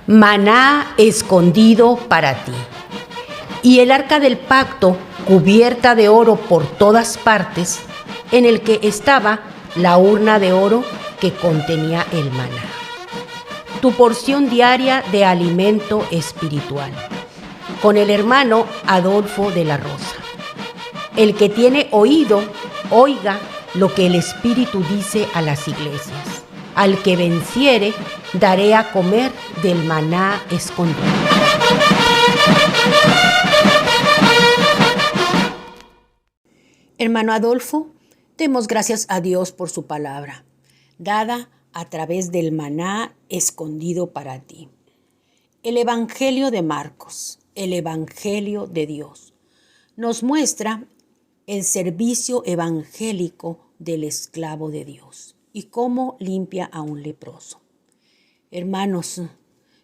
maná escondido para ti. Y el arca del pacto, cubierta de oro por todas partes, en el que estaba la urna de oro que contenía el maná. Tu porción diaria de alimento espiritual. Con el hermano Adolfo de la Rosa. El que tiene oído, oiga lo que el Espíritu dice a las iglesias. Al que venciere, daré a comer del maná escondido. Hermano Adolfo, demos gracias a Dios por su palabra, dada a través del maná escondido para ti. El Evangelio de Marcos, el Evangelio de Dios, nos muestra el servicio evangélico del esclavo de Dios y cómo limpia a un leproso. Hermanos,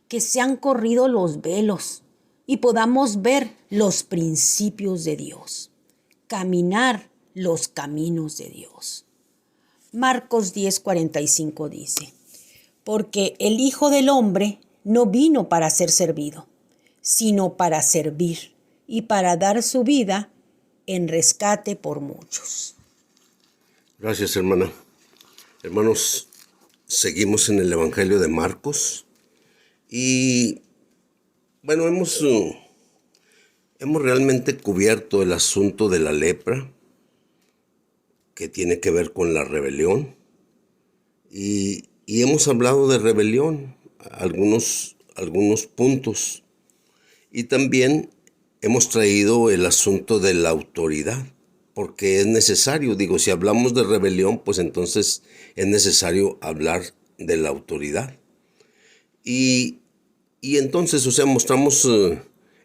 que se han corrido los velos y podamos ver los principios de Dios, caminar los caminos de Dios. Marcos 10:45 dice, porque el Hijo del Hombre no vino para ser servido, sino para servir y para dar su vida en rescate por muchos. Gracias, hermana. Hermanos, seguimos en el Evangelio de Marcos y bueno, hemos realmente cubierto el asunto de la lepra, que tiene que ver con la rebelión, y hemos hablado de rebelión, algunos puntos, y también hemos traído el asunto de la autoridad, porque es necesario, si hablamos de rebelión, pues entonces es necesario hablar de la autoridad. Y entonces, mostramos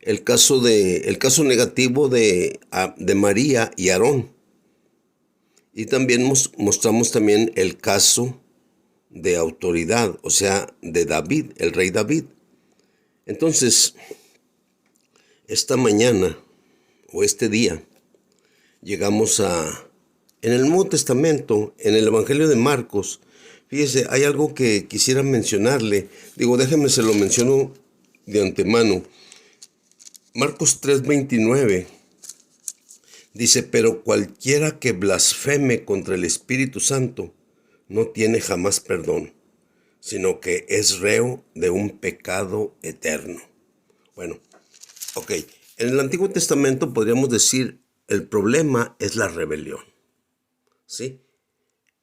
el caso negativo de María y Aarón. Y también mostramos también el caso de autoridad, o sea, de David, el rey David. Entonces, esta mañana o este día llegamos en el Nuevo Testamento, en el Evangelio de Marcos. Fíjese, hay algo que quisiera mencionarle. Déjeme se lo menciono de antemano. Marcos 3:29 dice, pero cualquiera que blasfeme contra el Espíritu Santo no tiene jamás perdón, sino que es reo de un pecado eterno. Bueno, ok. En el Antiguo Testamento podríamos decir, el problema es la rebelión, ¿sí?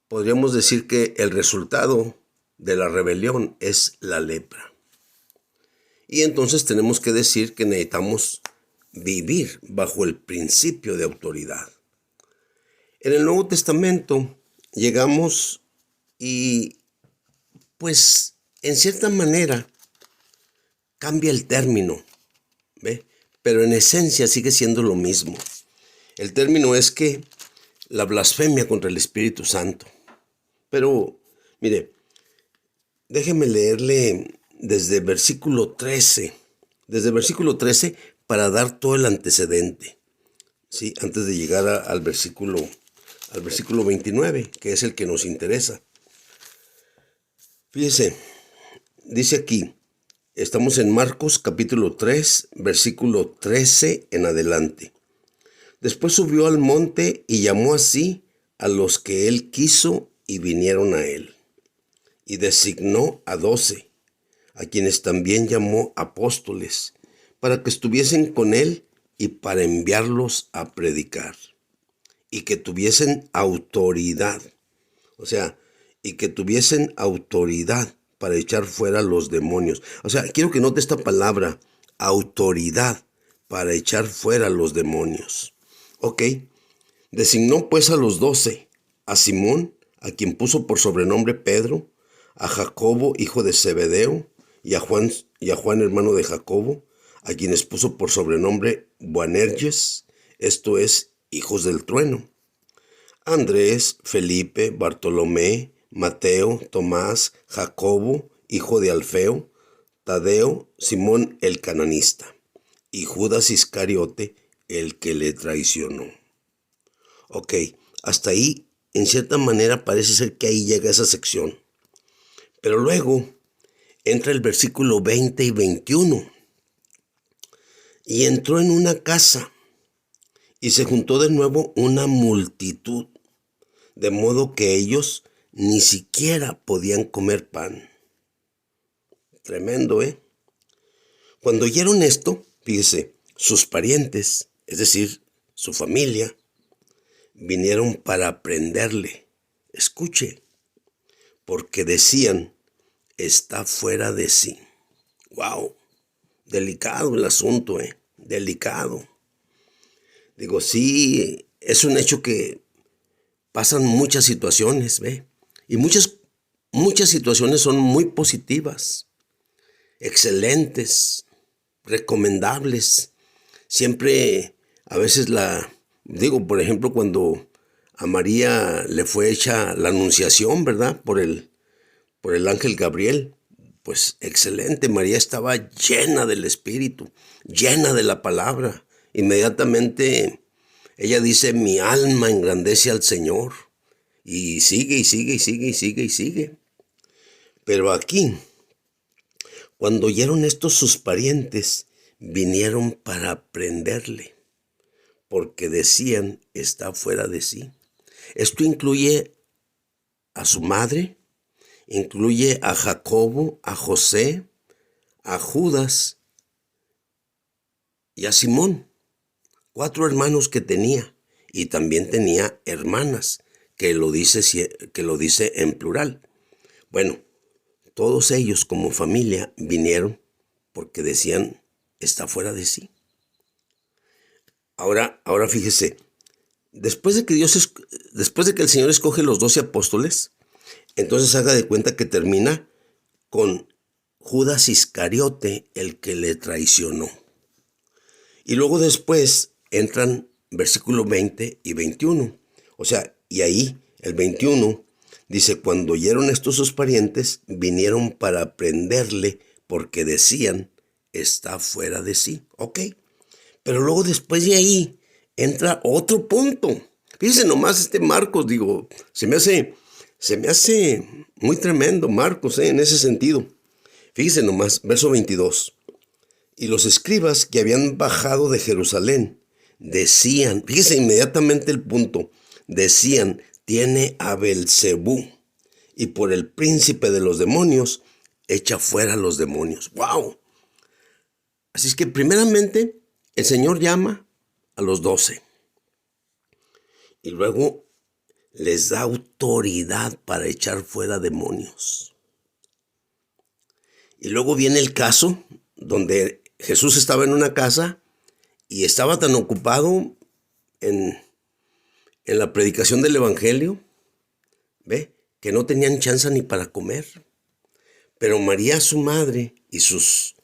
Podríamos decir que el resultado de la rebelión es la lepra. Y entonces tenemos que decir que necesitamos vivir bajo el principio de autoridad. En el Nuevo Testamento llegamos y pues en cierta manera cambia el término, ¿ve? Pero en esencia sigue siendo lo mismo. El término es que la blasfemia contra el Espíritu Santo. Pero, mire, déjeme leerle desde versículo 13. Desde versículo 13 para dar todo el antecedente, ¿sí? Antes de llegar al versículo 29, que es el que nos interesa. Fíjese, dice aquí, estamos en Marcos capítulo 3, versículo 13 en adelante. Después subió al monte y llamó así a los que él quiso y vinieron a él. Y designó a 12, a quienes también llamó apóstoles, para que estuviesen con él y para enviarlos a predicar. Y que tuviesen autoridad, y que tuviesen autoridad para echar fuera los demonios. Quiero que note esta palabra, autoridad para echar fuera los demonios. Ok, designó pues a los 12, a Simón, a quien puso por sobrenombre Pedro, a Jacobo, hijo de Zebedeo, y a Juan hermano de Jacobo, a quienes puso por sobrenombre Boanerges, esto es, hijos del trueno, Andrés, Felipe, Bartolomé, Mateo, Tomás, Jacobo, hijo de Alfeo, Tadeo, Simón el cananista, y Judas Iscariote, el que le traicionó. Ok, hasta ahí, en cierta manera, parece ser que ahí llega esa sección. Pero luego, entra el versículo 20 y 21. Y entró en una casa y se juntó de nuevo una multitud, de modo que ellos ni siquiera podían comer pan. Tremendo, ¿eh? Cuando oyeron esto, fíjese, sus parientes, es decir, su familia, vinieron para prenderle. Escuche, porque decían, está fuera de sí. ¡Wow! Delicado el asunto, ¿eh? Delicado. Digo, sí, es un hecho que pasan muchas situaciones, ¿ve? Y muchas situaciones son muy positivas, excelentes, recomendables. Siempre, a veces por ejemplo, cuando a María le fue hecha la anunciación, ¿verdad? Por el ángel Gabriel. Pues excelente, María estaba llena del Espíritu, llena de la palabra. Inmediatamente ella dice, mi alma engrandece al Señor. Y sigue, y sigue, y sigue, y sigue, y sigue. Pero aquí, cuando oyeron esto sus parientes, vinieron para prenderle, porque decían, está fuera de sí. Esto incluye a su madre, incluye a Jacobo, a José, a Judas y a Simón, 4 hermanos que tenía, y también tenía hermanas, que lo dice en plural. Bueno, todos ellos como familia vinieron porque decían, está fuera de sí. Ahora fíjese, después de que el Señor escoge los 12 apóstoles, entonces haga de cuenta que termina con Judas Iscariote, el que le traicionó. Y luego después entran versículos 20 y 21. O sea, y ahí el 21 dice, cuando oyeron estos sus parientes, vinieron para prenderle porque decían, está fuera de sí. Ok, pero luego después de ahí entra otro punto. Fíjense nomás Marcos, se me hace muy tremendo Marcos, en ese sentido. Fíjense nomás, verso 22. Y los escribas que habían bajado de Jerusalén decían, fíjense inmediatamente el punto, decían, tiene a Belcebú y por el príncipe de los demonios echa fuera a los demonios. ¡Wow! Así es que primeramente el Señor llama a los 12 y luego les da autoridad para echar fuera demonios. Y luego viene el caso donde Jesús estaba en una casa y estaba tan ocupado en la predicación del Evangelio, ¿ve? Que no tenían chance ni para comer. Pero María, su madre, y sus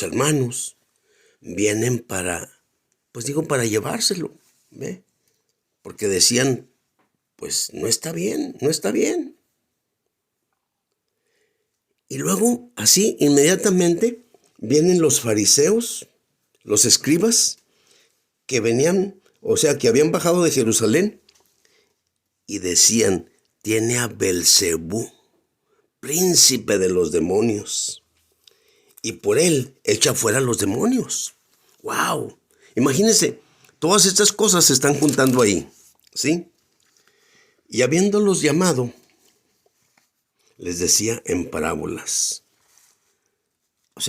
hermanos vienen para llevárselo, ¿ve? Porque decían, pues no está bien, no está bien. Y luego, así, inmediatamente, vienen los fariseos, los escribas, que venían, que habían bajado de Jerusalén, y decían, tiene a Belcebú, príncipe de los demonios, y por él echa fuera a los demonios. ¡Wow! Imagínense, todas estas cosas se están juntando ahí, ¿sí? Y habiéndolos llamado, les decía en parábolas.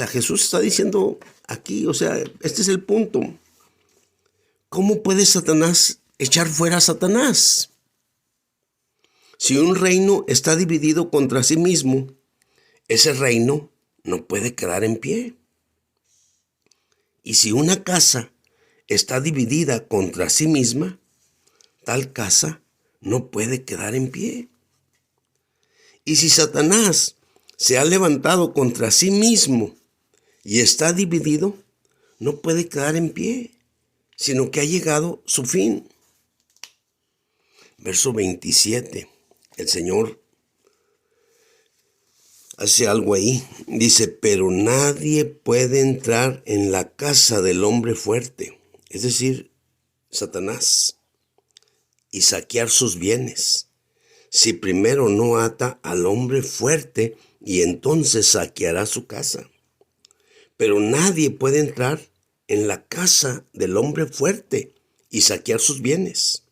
Jesús está diciendo aquí, este es el punto. ¿Cómo puede Satanás echar fuera a Satanás? Si un reino está dividido contra sí mismo, ese reino no puede quedar en pie. Y si una casa está dividida contra sí misma, tal casa no puede quedar en pie. Y si Satanás se ha levantado contra sí mismo y está dividido, no puede quedar en pie, sino que ha llegado su fin. Verso 27, el Señor hace algo ahí. Dice, pero nadie puede entrar en la casa del hombre fuerte, es decir, Satanás, y saquear sus bienes, si primero no ata al hombre fuerte y entonces saqueará su casa. Pero nadie puede entrar en la casa del hombre fuerte y saquear sus bienes,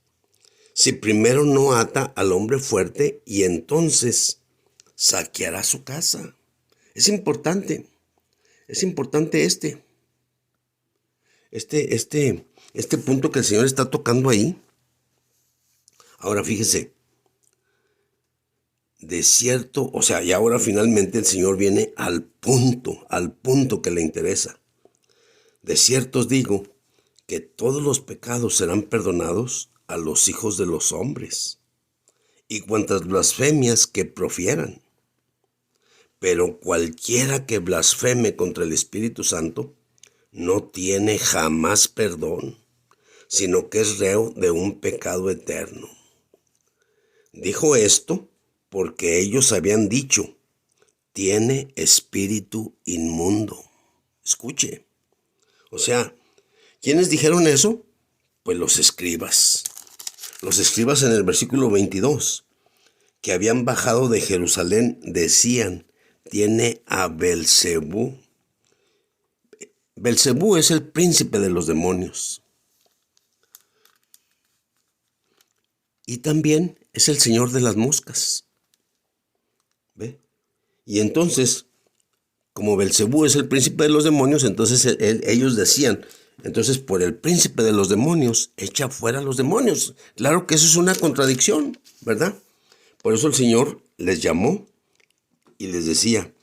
si primero no ata al hombre fuerte y entonces saqueará su casa. Es importante este punto que el Señor está tocando ahí. Ahora fíjese, de cierto, o sea, y ahora finalmente el Señor viene al punto que le interesa. De cierto os digo que todos los pecados serán perdonados a los hijos de los hombres y cuantas blasfemias que profieran. Pero cualquiera que blasfeme contra el Espíritu Santo no tiene jamás perdón, sino que es reo de un pecado eterno. Dijo esto porque ellos habían dicho, tiene espíritu inmundo. Escuche. O sea, ¿quiénes dijeron eso? Pues los escribas. Los escribas en el versículo 22, que habían bajado de Jerusalén, decían, tiene a Belcebú. Belcebú es el príncipe de los demonios. Y también es el señor de las moscas. ¿Ve? Y entonces, como Belcebú es el príncipe de los demonios, entonces ellos decían, entonces por el príncipe de los demonios, echa fuera a los demonios. Claro que eso es una contradicción, ¿verdad? Por eso el Señor les llamó y les decía,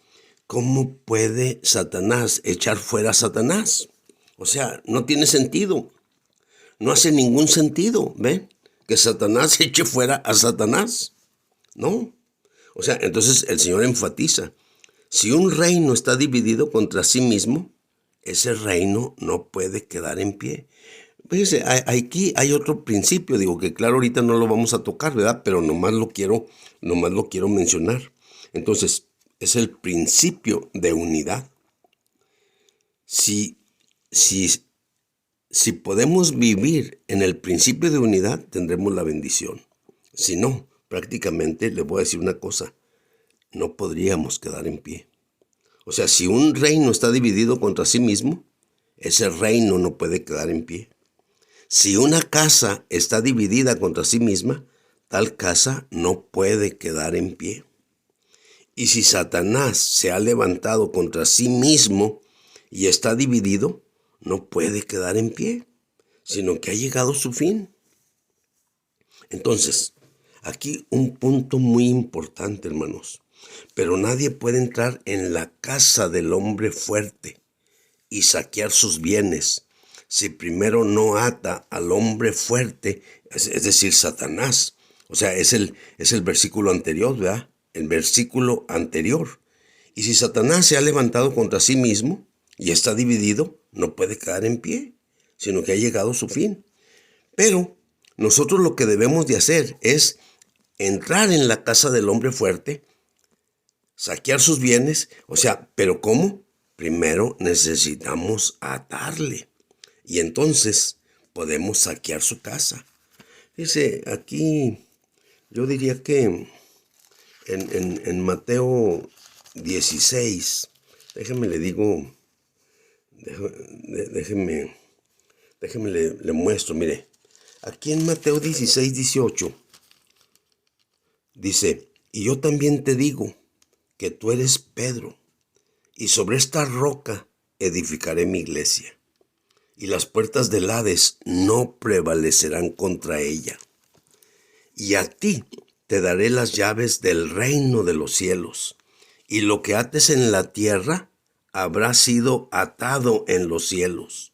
¿cómo puede Satanás echar fuera a Satanás? O sea, no tiene sentido. No hace ningún sentido, ¿ven? Que Satanás eche fuera a Satanás. No. O sea, entonces el Señor enfatiza, si un reino está dividido contra sí mismo, ese reino no puede quedar en pie. Fíjese, aquí hay otro principio, digo que claro, ahorita no lo vamos a tocar, ¿verdad? Pero nomás lo quiero mencionar. Entonces, es el principio de unidad. Si podemos vivir en el principio de unidad, tendremos la bendición. Si no, prácticamente, le voy a decir una cosa, no podríamos quedar en pie. O sea, si un reino está dividido contra sí mismo, ese reino no puede quedar en pie. Si una casa está dividida contra sí misma, tal casa no puede quedar en pie. Y si Satanás se ha levantado contra sí mismo y está dividido, no puede quedar en pie, sino que ha llegado su fin. Entonces, aquí un punto muy importante, hermanos. Pero nadie puede entrar en la casa del hombre fuerte y saquear sus bienes si primero no ata al hombre fuerte, es decir, Satanás. O sea, es el versículo anterior, ¿verdad? El versículo anterior. Y si Satanás se ha levantado contra sí mismo y está dividido, no puede quedar en pie, sino que ha llegado su fin. Pero nosotros lo que debemos de hacer es entrar en la casa del hombre fuerte, saquear sus bienes, o sea, ¿pero cómo? Primero necesitamos atarle y entonces podemos saquear su casa. Dice aquí, yo diría que en Mateo 16, déjeme le digo, déjeme le muestro, mire, aquí en Mateo 16, 18, dice, y yo también te digo que tú eres Pedro, y sobre esta roca edificaré mi iglesia, y las puertas del Hades no prevalecerán contra ella. Y a ti te daré las llaves del reino de los cielos, y lo que ates en la tierra habrá sido atado en los cielos,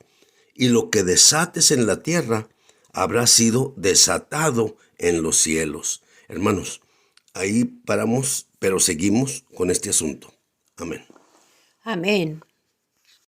y lo que desates en la tierra habrá sido desatado en los cielos. Hermanos, ahí paramos, pero seguimos con este asunto. Amén. Amén.